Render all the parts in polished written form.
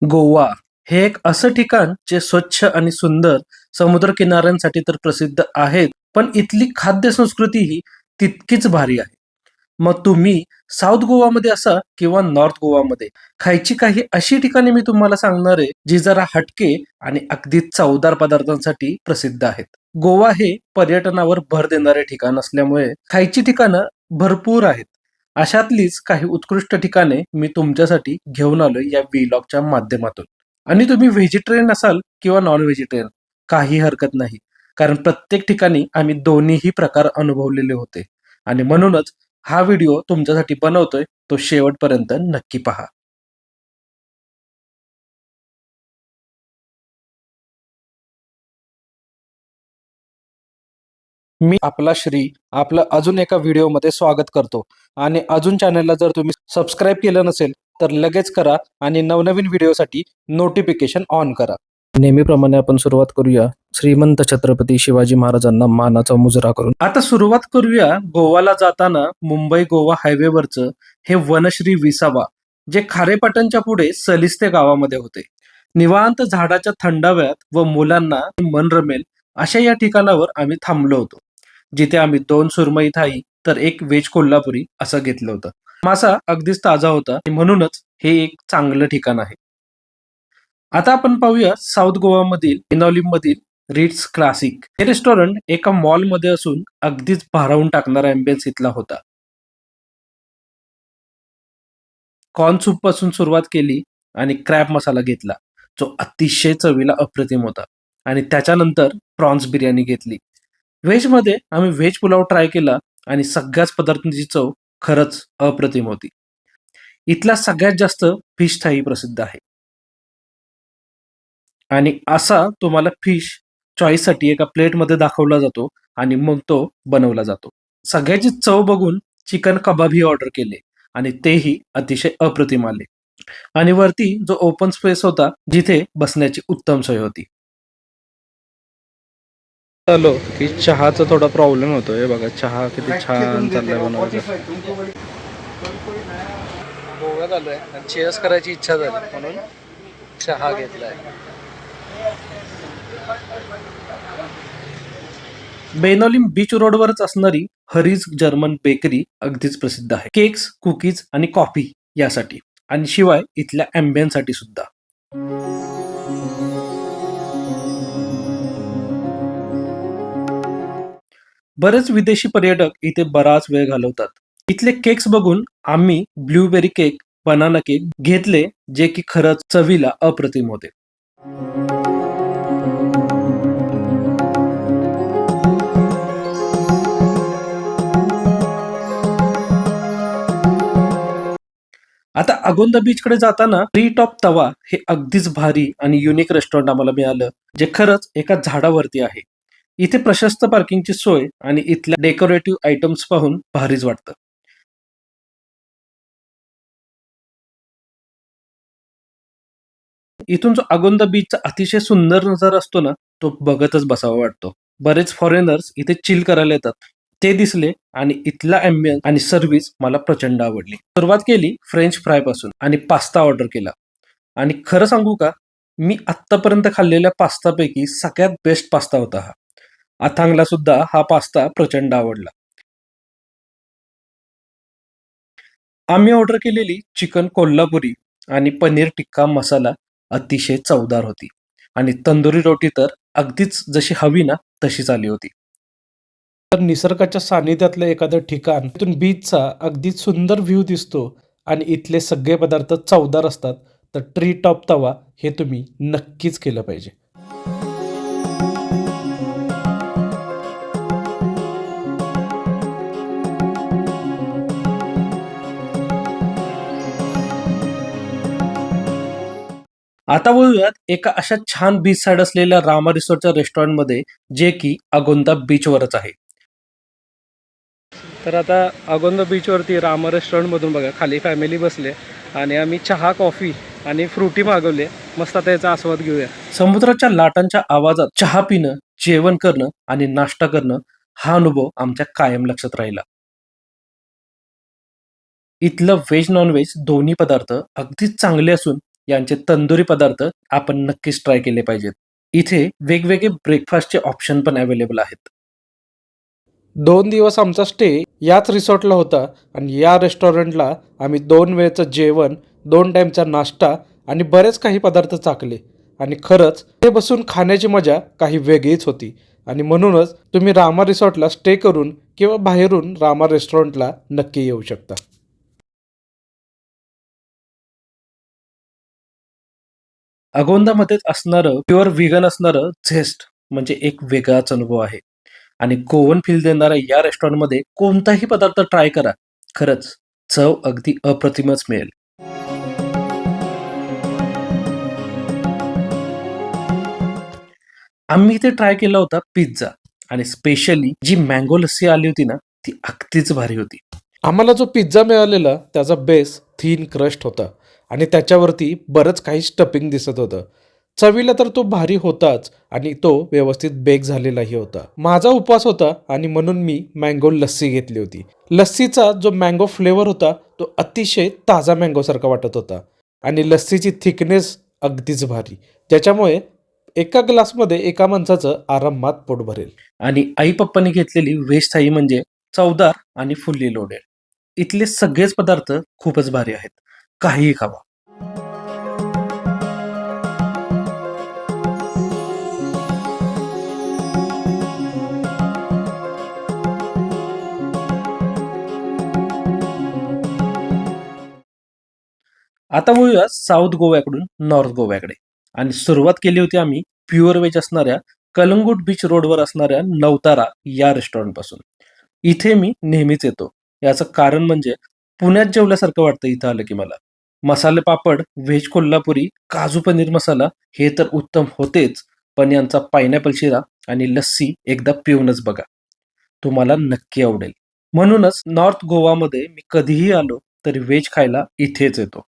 गोवा हे एक असं ठिकाण जे स्वच्छ आणि सुंदर समुद्रकिनाऱ्यांसाठी तर प्रसिद्ध आहेत, पण इथली खाद्य संस्कृती ही तितकीच भारी आहे. मग तुम्ही साऊथ गोवामध्ये असा किंवा नॉर्थ गोवामध्ये खायची काही अशी ठिकाणे मी तुम्हाला सांगणार आहे, जी जरा हटके आणि अगदी चवदार पदार्थांसाठी प्रसिद्ध आहेत. गोवा हे पर्यटनावर भर देणारे ठिकाण असल्यामुळे खायची ठिकाणं भरपूर आहेत. अशातलीच काही उत्कृष्ट ठिकाणे मी तुमच्यासाठी घेऊन आलोय या व्लॉगच्या माध्यमातून. आणि तुम्ही व्हेजिटेरियन असाल किंवा नॉन व्हेजिटेरियन काही हरकत नाही. कारण प्रत्येक ठिकाणी आम्ही दोन्हीही प्रकार अनुभवलेले होते आणि म्हणूनच हा व्हिडिओ तुमच्यासाठी बनवतोय, तो शेवटपर्यंत नक्की पहा. मी आपला श्री आपलं अजून एका व्हिडिओमध्ये स्वागत करतो आणि अजून चॅनलला जर तुम्ही सबस्क्राईब केलं नसेल तर लगेच करा आणि नवनवीन व्हिडिओसाठी नोटिफिकेशन ऑन करा. नेहमीप्रमाणे आपण सुरुवात करूया श्रीमंत छत्रपती शिवाजी महाराजांना मानाचा मुजरा करून. आता सुरुवात करूया गोवाला जाताना मुंबई गोवा हायवेवरचं हे वनश्री विसावा, जे खारेपाटणच्या पुढे सलिस्ते गावामध्ये होते. निवांत झाडाच्या थंडाव्यात व मुलांना मन रमेल अशा या ठिकाणावर आम्ही थांबलो होतो, जिथे आम्ही 2 सुरमई थाई तर एक व्हेज कोल्हापुरी असं घेतलं होतं. मासा अगदीच ताजा होता आणि म्हणूनच हे एक चांगलं ठिकाण आहे. आता आपण पाहूया साऊथ गोवामधील मधील रिट्स क्लासिक. हे रेस्टॉरंट एका मॉलमध्ये असून अगदीच भारावून टाकणारा अँबियन्स इथला होता. कॉर्न सूप पासून सुरुवात केली आणि क्रॅब मसाला घेतला, जो अतिशय चवीला अप्रतिम होता. आणि त्याच्यानंतर प्रॉन्स बिर्याणी घेतली. व्हेजमध्ये आम्ही व्हेज पुलाव ट्राय केला आणि सगळ्याच पदार्थांची चव खरंच अप्रतिम होती. इथला सगळ्यात जास्त फिश थाई प्रसिद्ध आहे आणि असा तुम्हाला फिश चॉईससाठी एका प्लेटमध्ये दाखवला जातो आणि मग तो बनवला जातो. सगळ्याची चव बघून चिकन कबाबही ऑर्डर केले आणि तेही अतिशय अप्रतिम आले. आणि वरती जो ओपन स्पेस होता, जिथे बसण्याची उत्तम सोय होती. आलो की चहाचा थोडा प्रॉब्लेम होतोय. बघा चहा किती छान चाललाय बनवायचा. गोव्यात आलोय आणि चेअर्स करायची इच्छा झाली म्हणून चहा घेतलाय. बेनोलिम बीच रोडवरच असणारी हरीज जर्मन बेकरी अगदीच प्रसिद्ध आहे. केक्स, कुकीज आणि कॉफी यासाठी आणि शिवाय इथल्या अँबियन्ससाठी सुद्धा. बरेच विदेशी पर्यटक इथे बराच वेळ घालवतात. इथले केक्स बघून आम्ही ब्लूबेरी केक, बनाना केक घेतले, जे की खरंच चवीला अप्रतिम होते. आता अगोंदा बीचकडे जाताना ट्री टॉप तवा हे अगदीच भारी आणि युनिक रेस्टॉरंट आम्हाला मिळालं, जे खरंच एका झाडावरती आहे. इथे प्रशस्त पार्किंगची सोय आणि इथल्या डेकोरेटिव्ह आयटम्स पाहून भारीच वाटतं. इथून जो अगोंदा बीचचा अतिशय सुंदर नजारा असतो ना, तो बघतच बसावा वाटतो. बरेच फॉरेनर्स इथे चिल करायला येतात. ते दिसले आणि इथला अँबियन्स आणि सर्व्हिस मला प्रचंड आवडली. सुरुवात केली फ्रेंच फ्राय पासून आणि पास्ता ऑर्डर केला. आणि खरं सांगू का, मी आत्तापर्यंत खाल्लेल्या पास्तापैकी सगळ्यात बेस्ट पास्ता होता हा. अथांगला सुद्धा हा पास्ता प्रचंड आवडला. आम्ही ऑर्डर केलेली चिकन कोल्हापुरी आणि पनीर टिक्का मसाला अतिशय चवदार होती आणि तंदुरी रोटी तर अगदीच जशी हवी ना तशीच आली होती. तर निसर्गाच्या सानिध्यातलं एखादं ठिकाण, तिथून बीचचा अगदी सुंदर व्ह्यू दिसतो आणि इथले सगळे पदार्थ चवदार असतात, तर ट्री टॉप तवा हे तुम्ही नक्कीच केलं पाहिजे. आता बोलूयात एका अशा छान बीच साइड असलेल्या रामा रिसॉर्टच्या रेस्टॉरंटमध्ये, जे की अगोंदा बीचवरच आहे. तर आता अगोंदा बीचवरती रामा रेस्टॉरंटमधून बघा खाली फॅमिली बसले आणि आम्ही चहा, कॉफी आणि फ्रुटी मागवले. मस्त आता याचा आस्वाद घेऊया. समुद्राच्या लाटांच्या आवाजात चहा पिणं, जेवण करणं आणि नाश्ता करणं हा अनुभव आमच्या कायम लक्षात राहिला. इथलं व्हेज नॉन व्हेज दोन्ही पदार्थ अगदीच चांगले असून यांचे तंदुरी पदार्थ आपण नक्कीच ट्राय केले पाहिजेत. इथे वेगवेगळे ब्रेकफास्टचे ऑप्शन पण अवेलेबल आहेत. 2 दिवस आमचा स्टे याच रिसॉर्टला होता आणि या रेस्टॉरंटला आम्ही 2 वेळचं जेवण, 2 टाईमचा नाश्ता आणि बरेच काही पदार्थ चाखले आणि खरंच ते बसून खाण्याची मजा काही वेगळीच होती. आणि म्हणूनच तुम्ही रामा रिसॉर्टला स्टे करून किंवा बाहेरून रामा रेस्टॉरंटला नक्की येऊ शकता. अगोंदामध्येच असणारं प्युअर व्हिगन असणारं झेस्ट म्हणजे एक वेगळाच अनुभव आहे. आणि गोवन फील देणाऱ्या या रेस्टॉरंटमध्ये कोणताही पदार्थ ट्राय करा. खरंच चव अगदी अप्रतिमच मिळेल. आम्ही इथे ट्राय केला होता पिझ्झा आणि स्पेशली जी मँगो लस्सी आली होती ना, ती अगदीच भारी होती. आम्हाला जो पिझ्झा मिळालेला त्याचा बेस थिन क्रस्ट होता आणि त्याच्यावरती बरंच काही स्टफिंग दिसत होतं. चवीला तर तो भारी होताच आणि तो व्यवस्थित बेक झालेलाही होता. माझा उपवास होता आणि म्हणून मी मँगो लस्सी घेतली होती. लस्सीचा जो मँगो फ्लेवर होता तो अतिशय ताजा मँगोसारखा वाटत होता आणि लस्सीची थिकनेस अगदीच भारी. त्याच्यामुळे एका ग्लासमध्ये एका माणसाचं आरामात पोट भरेल. आणि आई पप्पांनी घेतलेली व्हेज थाई म्हणजे चवदार आणि फुल्ली लोडेड. इथले सगळेच पदार्थ खूपच भारी आहेत. काहीही खावा. आता वळूया साऊथ गोव्याकडून नॉर्थ गोव्याकडे आणि सुरुवात केली होती आम्ही प्युअर व्हेज असणाऱ्या कलंगूट बीच रोडवर असणाऱ्या नवतारा या रेस्टॉरंट पासून. इथे मी नेहमीच येतो. याचं कारण म्हणजे पुण्यात जेवल्यासारखं वाटतं इथं आलं की मला. मसाले पापड, व्हेज कोल्हापुरी, काजू पनीर मसाला हे तर उत्तम होतेच, पण यांचा पायनॅपल शिरा आणि लस्सी एकदा पिऊनच बघा. तुम्हाला नक्की आवडेल. म्हणूनच नॉर्थ गोवामध्ये मी कधीही आलो तरी व्हेज खायला इथेच येतो.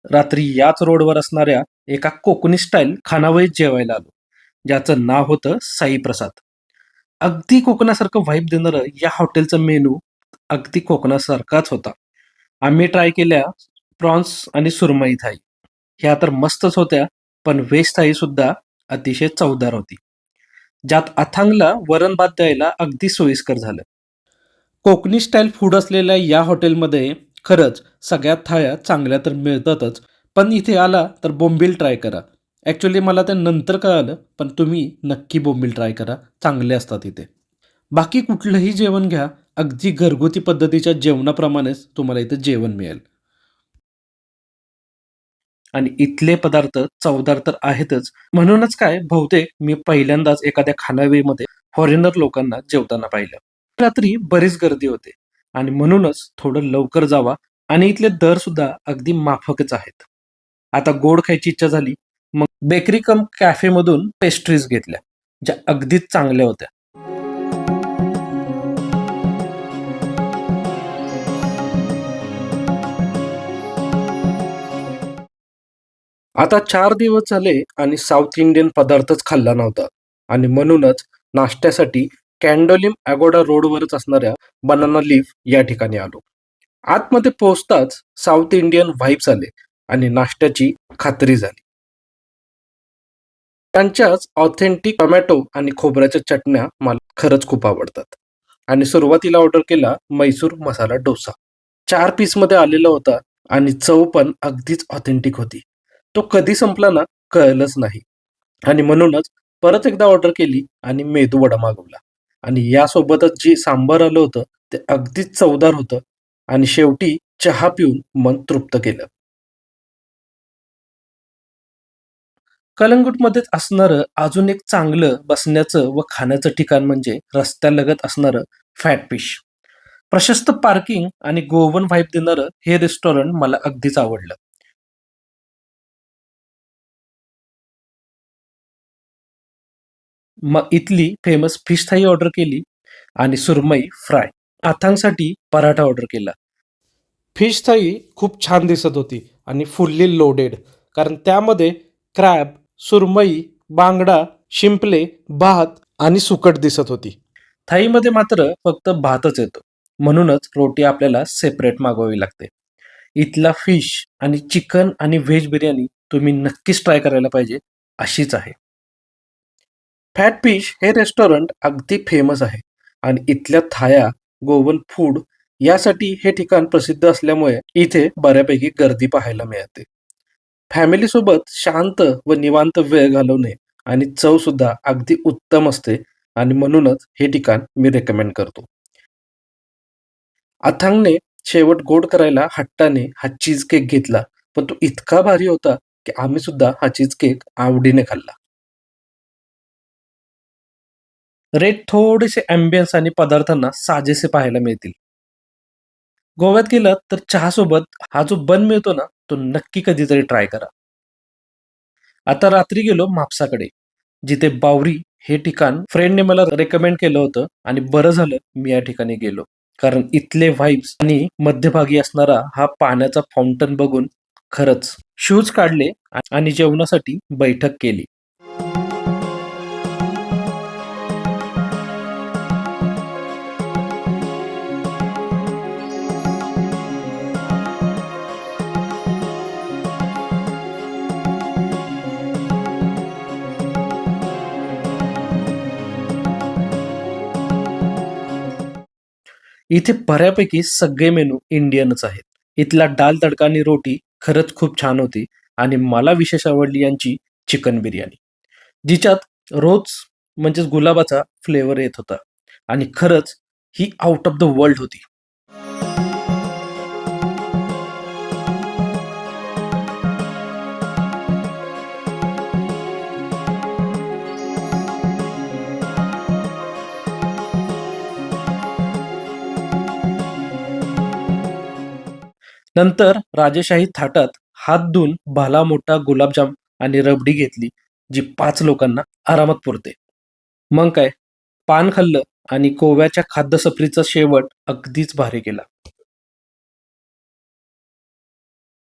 रात्री याच रोडवर असणाऱ्या एका कोकणी स्टाईल खानावळीत जेवायला आलो, ज्याचं नाव होतं साई प्रसाद. अगदी कोकणासारखं व्हाईब देणारं या हॉटेलचा मेनू अगदी कोकणासारखाच होता. आम्ही ट्राय केल्या प्रॉन्स आणि सुरमई थाई. ह्या तर मस्तच होत्या, पण व्हेज थाई सुद्धा अतिशय चवदार होती, ज्यात अथांगला वरण भात द्यायला अगदी सोयीस्कर झालं. कोकणी स्टाईल फूड असलेल्या या हॉटेलमध्ये खरंच सगळ्यात थाळ्या चांगल्या तर मिळतातच, पण इथे आला तर बोंबील ट्राय करा. ॲक्च्युली मला ते नंतर कळालं, पण तुम्ही नक्की बोंबील ट्राय करा, चांगले असतात इथे. बाकी कुठलंही जेवण घ्या, अगदी घरगुती पद्धतीच्या जेवणाप्रमाणेच तुम्हाला इथं जेवण मिळेल. आणि इथले पदार्थ चवदार तर आहेतच, म्हणूनच काय बहुतेक मी पहिल्यांदाच एखाद्या खानावळीमध्ये फॉरेनर लोकांना जेवताना पाहिलं. रात्री बरीच गर्दी होते आणि म्हणूनच थोडं लवकर जावा आणि इथले दर सुद्धा अगदी माफकच आहेत. आता गोड खायची इच्छा झाली, मग बेकरी कम कॅफेमधून पेस्ट्रीज घेतल्या, ज्या अगदीच चांगल्या होत्या. आता 4 दिवस झाले आणि साऊथ इंडियन पदार्थच खाल्ला नव्हता आणि म्हणूनच नाश्त्यासाठी कॅन्डोलिम अगोडा रोडवरच असणाऱ्या बनाना लीफ या ठिकाणी आलो. आतमध्ये पोहोचताच साऊथ इंडियन व्हाईब्स आले आणि नाश्त्याची खात्री झाली. त्यांच्याच ऑथेंटिक टोमॅटो आणि खोबऱ्याच्या चटण्या मला खरंच खूप आवडतात. आणि सुरुवातीला ऑर्डर केला मैसूर मसाला डोसा. 4 पीसमध्ये आलेला होता आणि चव पण अगदीच ऑथेंटिक होती. तो कधी संपला ना कळलंच नाही. आणि म्हणूनच परत एकदा ऑर्डर केली आणि मेदू वडा मागवला. आणि यासोबतच जे सांबार आलं होतं ते अगदीच चवदार होतं आणि शेवटी चहा पिऊन मन तृप्त केलं. कलंगूटमध्येच असणारं अजून एक चांगलं बसण्याचं व खाण्याचं ठिकाण म्हणजे रस्त्यालगत असणारं फॅट फिश. प्रशस्त पार्किंग आणि गोवन व्हाईब देणारं हे रेस्टॉरंट मला अगदीच आवडलं. मग इथली फेमस फिश थाई ऑर्डर केली आणि सुरमई फ्राय. अथांगसाठी पराठा ऑर्डर केला. फिश थाई खूप छान दिसत होती आणि फुल्ली लोडेड, कारण त्यामध्ये क्रॅब, सुरमई, बांगडा, शिंपले, भात आणि सुकट दिसत होती. थाईमध्ये मात्र फक्त भातच येतो म्हणूनच रोटी आपल्याला सेपरेट मागवावी लागते. इथला फिश आणि चिकन आणि व्हेज बिर्याणी तुम्ही नक्कीच ट्राय करायला पाहिजे, अशीच आहे. फॅट फिश हे रेस्टॉरंट अगदी फेमस आहे आणि इथल्या थाया, गोवन फूड यासाठी हे ठिकाण प्रसिद्ध असल्यामुळे इथे बऱ्यापैकी गर्दी पाहायला मिळते. फॅमिलीसोबत शांत व निवांत वेळ घालवणे आणि चव सुद्धा अगदी उत्तम असते आणि म्हणूनच हे ठिकाण मी रेकमेंड करतो. अथांगने शेवट गोड करायला हट्टाने हा चीज केक घेतला, पण तो इतका भारी होता की आम्ही सुद्धा हा चीज केक आवडीने खाल्ला. रेट थोडेसे अँबियन्स आणि पदार्थांना साजेसे पाहायला मिळतील. गोव्यात गेलात तर चहासोबत हा जो बन मिळतो ना, तो नक्की कधीतरी ट्राय करा. आता रात्री गेलो म्हापसाकडे, जिथे बावरी हे ठिकाण फ्रेंडने मला रेकमेंड केलं होतं आणि बरं झालं मी या ठिकाणी गेलो. कारण इथले व्हाइब्स आणि मध्यभागी असणारा हा पाण्याचा फाउंटन बघून खरंच शूज काढले आणि जेवणासाठी बैठक केली. इथे बऱ्यापैकी सगळे मेनू इंडियनच आहेत. इथला दाल तडका आणि रोटी खरंच खूप छान होती आणि मला विशेष आवडली यांची चिकन बिर्याणी, जिच्यात रोज म्हणजेच गुलाबाचा फ्लेवर येत होता आणि खरंच ही आउट ऑफ द वर्ल्ड होती. नंतर राजेशाही थाटात हात धुवून भला मोठा गुलाबजाम आणि रबडी घेतली, जी 5 लोकांना आरामात पुरते. मग काय, पान खाल्लं आणि गोव्याच्या खाद्यसफरीचा शेवट अगदीच भारी केला.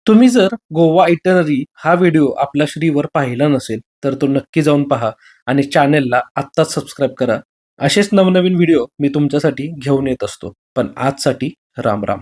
तुम्ही जर गोवा आयटनरी हा व्हिडिओ आपल्या श्रीवर पाहिला नसेल, तर तो नक्की जाऊन पहा आणि चॅनेलला आत्ताच सबस्क्राईब करा. असेच नवनवीन व्हिडिओ मी तुमच्यासाठी घेऊन येत असतो. पण आजसाठी राम राम.